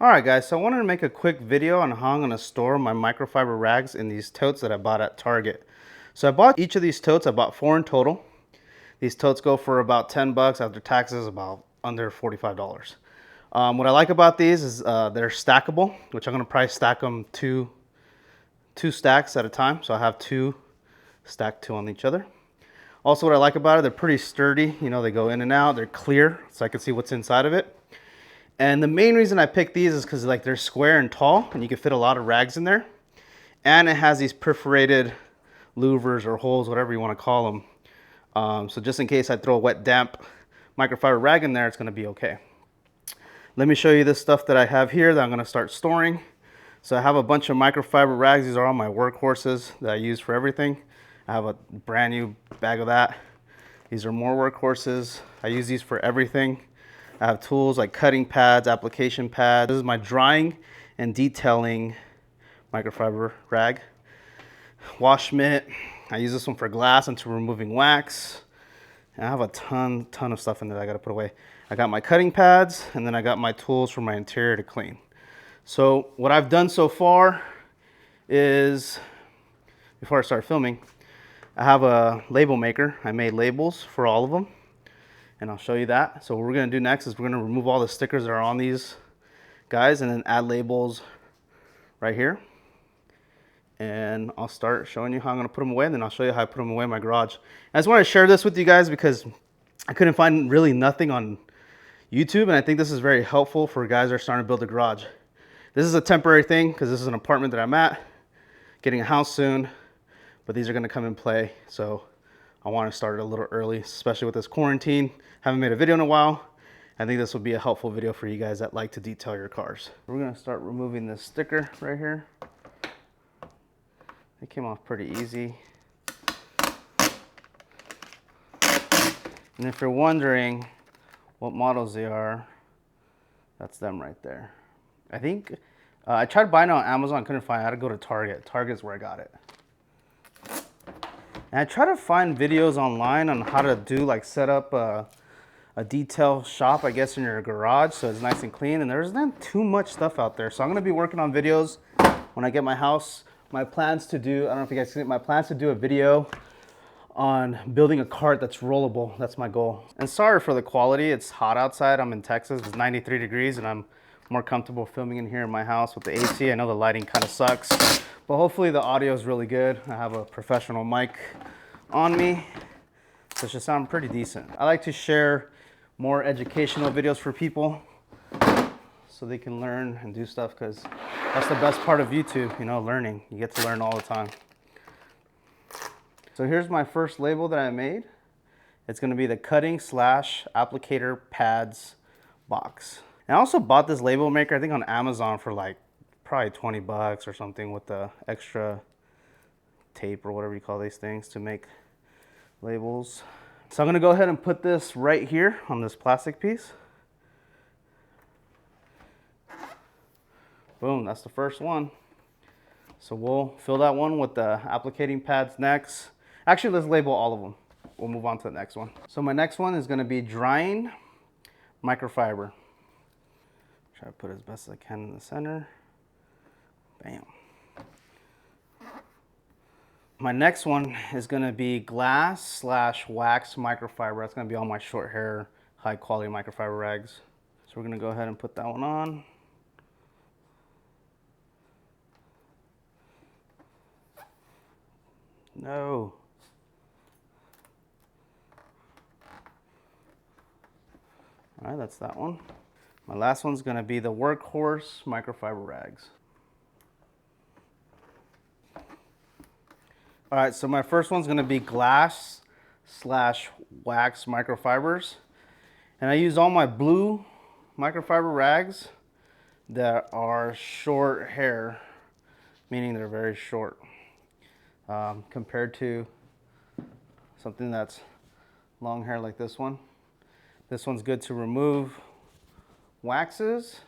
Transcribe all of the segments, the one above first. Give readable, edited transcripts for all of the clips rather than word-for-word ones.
Alright guys, so I wanted to make a quick video on how I'm going to store my microfiber rags in these totes that I bought at Target. So I bought each of these totes, I bought 4 in total. These totes go for about 10 bucks after taxes, about under $45. What I like about these is they're stackable, which I'm going to probably stack them two stacks at a time. So I have 2 stacked 2 on each other. Also what I like about it, they're pretty sturdy. You know, they go in and out, they're clear, so I can see what's inside of it. And the main reason I picked these is because like they're square and tall and you can fit a lot of rags in there. And it has these perforated louvers or holes, whatever you want to call them. So just in case I throw a wet, damp microfiber rag in there, it's going to be okay. Let me show you this stuff that I have here that I'm going to start storing. So I have a bunch of microfiber rags. These are all my workhorses that I use for everything. I have a brand new bag of that. These are more workhorses. I use these for everything. I have tools like cutting pads, application pads. This is my drying and detailing microfiber rag. Wash mitt. I use this one for glass and to removing wax. And I have a ton of stuff in there that I gotta put away. I got my cutting pads and then I got my tools for my interior to clean. So what I've done so far is, before I start filming, I have a label maker. I made labels for all of them. And I'll show you that. So what we're gonna do next is we're gonna remove all the stickers that are on these guys and then add labels right here. And I'll start showing you how I'm gonna put them away, and then I'll show you how I put them away in my garage. I just wanna share this with you guys because I couldn't find really nothing on YouTube, and I think this is very helpful for guys that are starting to build a garage. This is a temporary thing because this is an apartment that I'm at, getting a house soon, but these are gonna come in play. So I want to start it a little early, especially with this quarantine. Haven't made a video in a while. I think this will be a helpful video for you guys that like to detail your cars. We're going to start removing this sticker right here. It came off pretty easy. And if you're wondering what models they are, that's them right there. I think I tried buying it on Amazon, couldn't find it. I had to go to Target. Target's where I got it. And I try to find videos online on how to do, like, set up a detail shop, I guess, in your garage so it's nice and clean. And there's not too much stuff out there. So I'm going to be working on videos when I get my house. My plans to do, I don't know if you guys see it, my plans to do a video on building a cart that's rollable. That's my goal. And sorry for the quality. It's hot outside. I'm in Texas. It's 93 degrees and I'm more comfortable filming in here in my house with the AC. I know the lighting kind of sucks, but hopefully the audio is really good. I have a professional mic on me, so it should sound pretty decent. I like to share more educational videos for people so they can learn and do stuff, because that's the best part of YouTube, you know, learning. You get to learn all the time. So here's my first label that I made. It's going to be the cutting / applicator pads box. And I also bought this label maker, I think on Amazon, for like probably 20 bucks or something, with the extra tape or whatever you call these things to make labels. So I'm gonna go ahead and put this right here on this plastic piece. Boom, that's the first one. So we'll fill that one with the applicating pads next. Actually, let's label all of them. We'll move on to the next one. So my next one is gonna be drying microfiber. Try to put it as best as I can in the center. Bam. My next one is gonna be glass / wax microfiber. That's gonna be all my short hair, high quality microfiber rags. So we're gonna go ahead and put that one on. No. All right, that's that one. My last one's gonna be the workhorse microfiber rags. All right, so my first one's gonna be glass / wax microfibers. And I use all my blue microfiber rags that are short hair, meaning they're very short, compared to something that's long hair like this one. This one's good to remove waxes,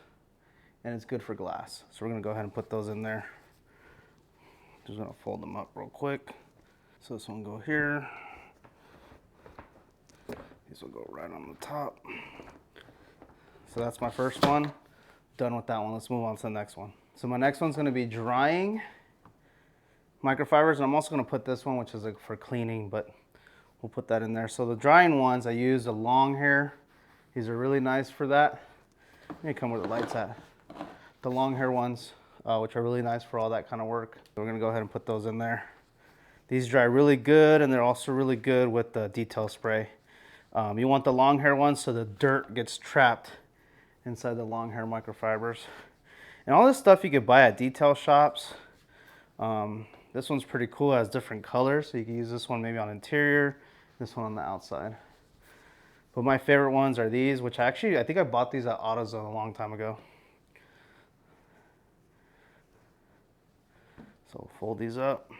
and it's good for glass. So we're gonna go ahead and put those in there. Just gonna fold them up real quick. So this one will go here. These will go right on the top. So that's my first one. Done with that one. Let's move on to the next one. So my next one's gonna be drying microfibers, and I'm also gonna put this one, which is like for cleaning, but we'll put that in there. So the drying ones, I use the long hair. These are really nice for that. They come where the light's at. The long hair ones, which are really nice for all that kind of work. So we're gonna go ahead and put those in there. These dry really good, and they're also really good with the detail spray. You want the long hair ones so the dirt gets trapped inside the long hair microfibers. And all this stuff you could buy at detail shops. This one's pretty cool, it has different colors, so you can use this one maybe on interior, this one on the outside. But my favorite ones are these, which I think I bought these at AutoZone a long time ago. So fold these up.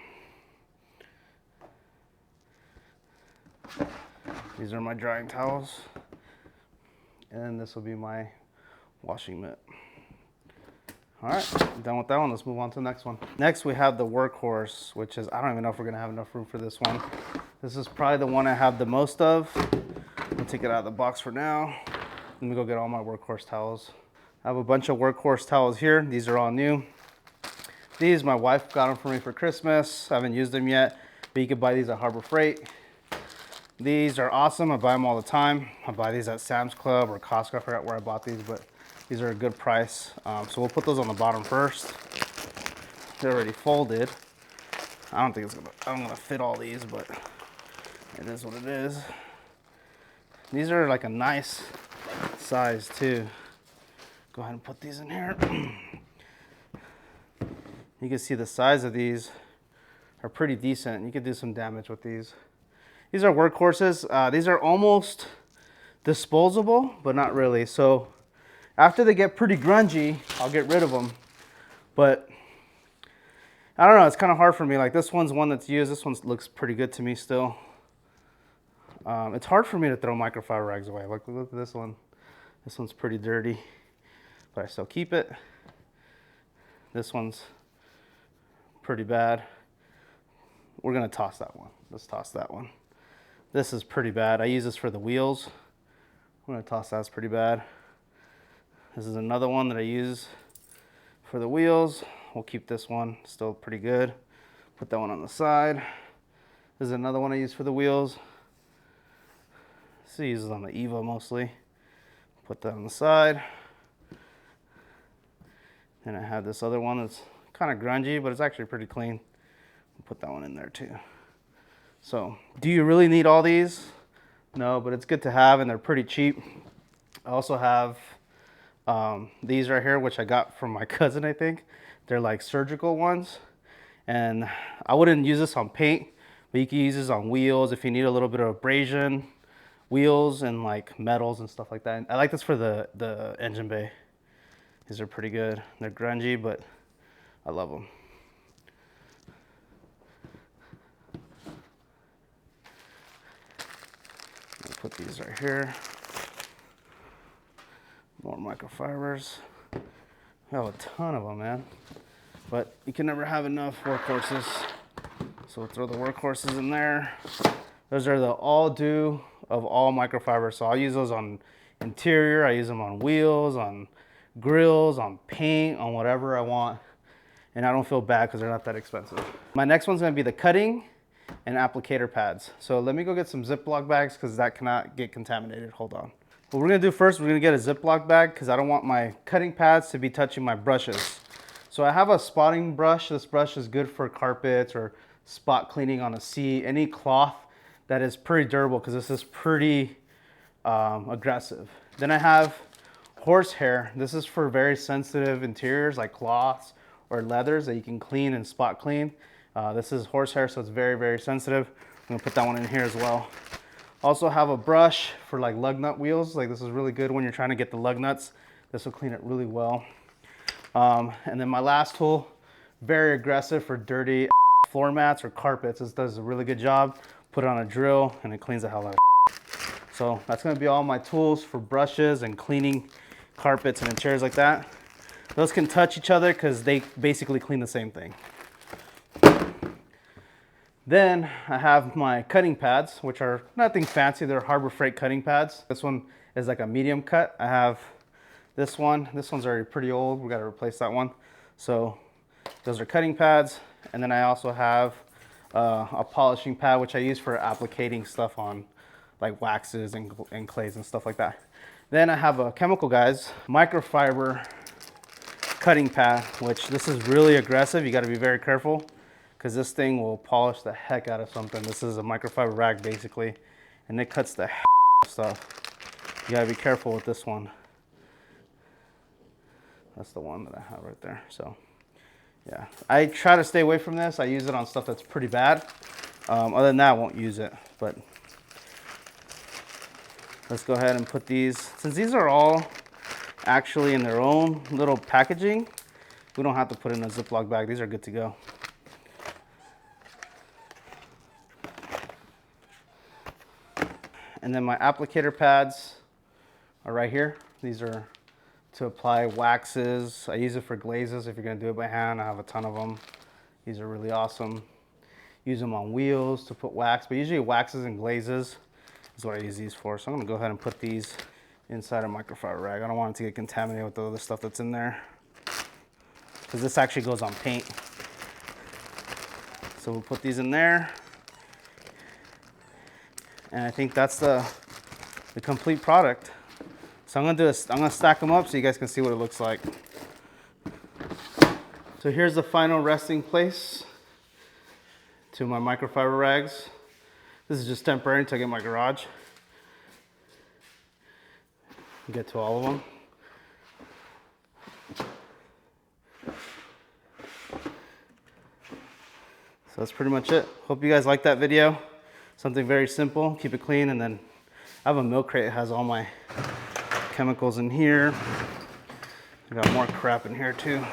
These are my drying towels. And this will be my washing mitt. All right, done with that one. Let's move on to the next one. Next, we have the workhorse, which is, I don't even know if we're gonna have enough room for this one. This is probably the one I have the most of. I'll take it out of the box for now. Let me go get all my workhorse towels. I have a bunch of workhorse towels here. These are all new. These, my wife got them for me for Christmas. I haven't used them yet, but you can buy these at Harbor Freight. These are awesome. I buy them all the time. I buy these at Sam's Club or Costco. I forgot where I bought these, but these are a good price. So we'll put those on the bottom first. They're already folded. I'm gonna fit all these, but it is what it is. These are like a nice size too. Go ahead and put these in here. You can see the size of these are pretty decent. You could do some damage with these. These are workhorses. These are almost disposable, but not really. So after they get pretty grungy, I'll get rid of them. But I don't know, it's kind of hard for me. Like this one's one that's used. This one looks pretty good to me still. It's hard for me to throw microfiber rags away. Look at this one. This one's pretty dirty, but I still keep it. This one's pretty bad. We're gonna toss that one. Let's toss that one. This is pretty bad. I use this for the wheels. I'm gonna toss that. It's pretty bad. This is another one that I use for the wheels. We'll keep this one, still pretty good. Put that one on the side. This is another one I use for the wheels. This is on the Evo mostly. Put that on the side. And I have this other one that's kind of grungy, but it's actually pretty clean. Put that one in there too. So, do you really need all these? No, but it's good to have, and they're pretty cheap. I also have these right here, which I got from my cousin, I think. They're like surgical ones, and I wouldn't use this on paint, but you can use this on wheels if you need a little bit of abrasion, wheels and like metals and stuff like that. I like this for the engine bay. These are pretty good. They're grungy, but I love them. Put these right here. More microfibers. I have a ton of them, man. But you can never have enough workhorses. So we'll throw the workhorses in there. Those are the all-do of all microfibers. So I'll use those on interior. I use them on wheels, on grills, on paint, on whatever I want. And I don't feel bad because they're not that expensive. My next one's gonna be the cutting and applicator pads. So let me go get some Ziploc bags because that cannot get contaminated. Hold on. What we're gonna do first, we're gonna get a Ziploc bag because I don't want my cutting pads to be touching my brushes. So I have a spotting brush. This brush is good for carpets or spot cleaning on a seat, any cloth that is pretty durable because this is pretty aggressive. Then I have horsehair. This is for very sensitive interiors like cloths or leathers that you can clean and spot clean. This is horsehair, so it's very, very sensitive. I'm gonna put that one in here as well. Also have a brush for like lug nut wheels. Like this is really good when you're trying to get the lug nuts. This will clean it really well. And then my last tool, very aggressive for dirty floor mats or carpets. This does a really good job. Put it on a drill and it cleans the hell out of it. So that's gonna be all my tools for brushes and cleaning carpets and interiors like that. Those can touch each other because they basically clean the same thing. Then I have my cutting pads, which are nothing fancy. They're Harbor Freight cutting pads. This one is like a medium cut. I have This one's already pretty old. We got to replace that one. So those are cutting pads. And then I also have a polishing pad, which I use for applicating stuff on like waxes and clays and stuff like that. Then I have a chemical guys microfiber cutting pad, which this is really aggressive. You got to be very careful because this thing will polish the heck out of something. This is a microfiber rag basically, and it cuts the heck out of stuff. You got to be careful with this one. That's the one that I have right there. So yeah, I try to stay away from this. I use it on stuff that's pretty bad. Other than that, I won't use it. But let's go ahead and put these, since these are all actually in their own little packaging, we don't have to put in a Ziploc bag. These are good to go. And then my applicator pads are right here. These are to apply waxes. I use it for glazes if you're gonna do it by hand. I have a ton of them. These are really awesome. Use them on wheels to put wax, but usually waxes and glazes is what I use these for. So I'm gonna go ahead and put these inside a microfiber rag. I don't want it to get contaminated with the other stuff that's in there, because this actually goes on paint. So we'll put these in there. And I think that's the complete product. So I'm gonna stack them up so you guys can see what it looks like. So here's the final resting place to my microfiber rags. This is just temporary until I get my garage. Get to all of them. So that's pretty much it. Hope you guys liked that video. Something very simple, keep it clean, and then I have a milk crate that has all my chemicals in here. I got more crap in here too.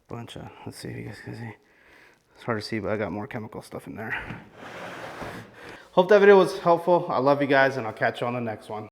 Bunch of, let's see if you guys can see. It's hard to see, but I got more chemical stuff in there. Hope that video was helpful. I love you guys, and I'll catch you on the next one.